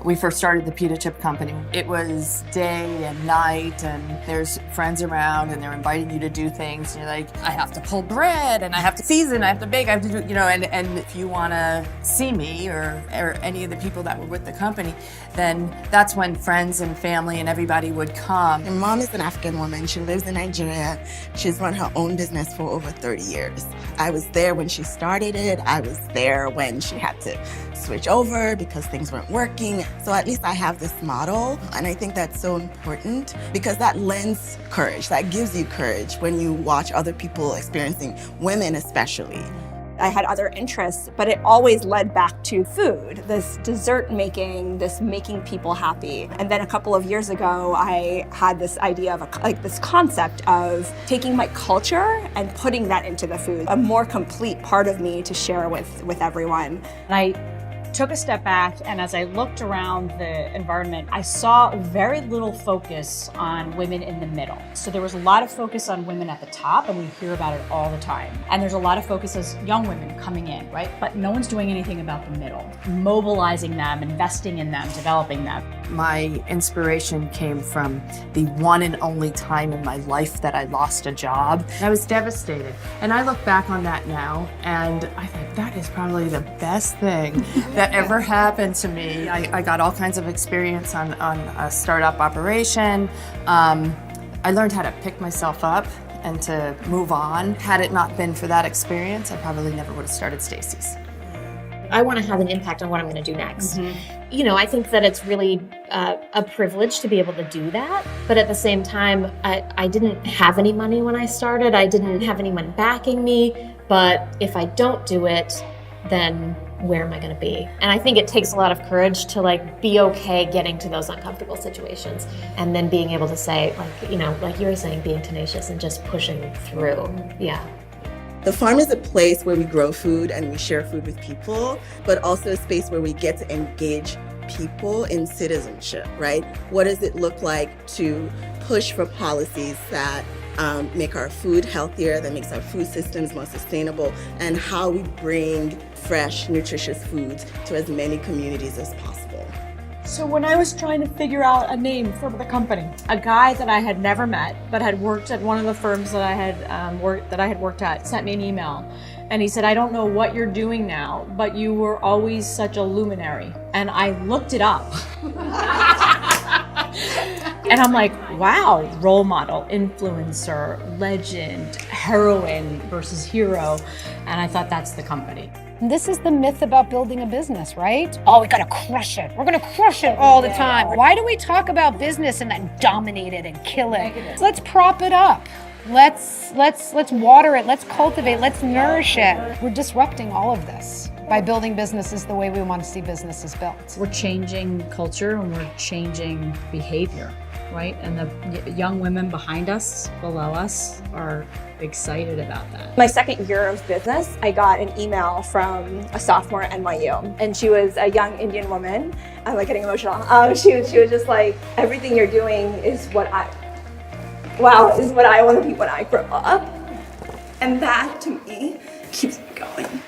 we first started the pita chip company. It was day and night, and there's friends around, and they're inviting you to do things. And you're like, I have to pull bread, and I have to season, I have to bake, I have to do, and if you want to see me or any of the people that were with the company, then that's when friends and family and everybody would come. My mom is an African woman. She lives in Nigeria. She's run her own business for over 30 years. I was there when she started it. I was there when she had to switch over because things weren't working. So at least I have this model, and I think that's so important because that lends courage. That gives you courage when you watch other people experiencing, women especially. I had other interests, but it always led back to food, this dessert making, this making people happy. And then a couple of years ago, I had this idea of this concept of taking my culture and putting that into the food, a more complete part of me to share with everyone. And I took a step back, and as I looked around the environment, I saw very little focus on women in the middle. So there was a lot of focus on women at the top, and we hear about it all the time. And there's a lot of focus as young women coming in, right? But no one's doing anything about the middle, mobilizing them, investing in them, developing them. My inspiration came from the one and only time in my life that I lost a job. I was devastated. And I look back on that now, and I think that is probably the best thing that ever happened to me. I got all kinds of experience on a startup operation. I learned how to pick myself up and to move on. Had it not been for that experience, I probably never would have started Stacy's. I want to have an impact on what I'm going to do next. I think that it's really a privilege to be able to do that. But at the same time, I didn't have any money when I started. I didn't have anyone backing me. But if I don't do it, then where am I going to be? And I think it takes a lot of courage to be okay getting to those uncomfortable situations, and then being able to say, like you were saying, being tenacious and just pushing through. Yeah. The farm is a place where we grow food and we share food with people, but also a space where we get to engage people in citizenship, right? What does it look like to push for policies that make our food healthier, that makes our food systems more sustainable, and how we bring fresh, nutritious foods to as many communities as possible. So when I was trying to figure out a name for the company, a guy that I had never met but had worked at one of the firms that I had worked at sent me an email, and he said, "I don't know what you're doing now, but you were always such a luminary." And I looked it up. And I'm like, wow, role model, influencer, legend, heroine versus hero. And I thought that's the company. This is the myth about building a business, right? Oh, we gotta crush it. We're gonna crush it all the time. Why do we talk about business and then dominate it and kill it? Let's prop it up. Let's water it. Let's cultivate. Let's nourish it. We're disrupting all of this by building businesses the way we want to see businesses built. We're changing culture and we're changing behavior, right? And the young women behind us, below us, are excited about that. My second year of business, I got an email from a sophomore at NYU, and she was a young Indian woman. I'm getting emotional. She was just like, everything you're doing is what I want to be when I grow up. And that, to me, keeps me going.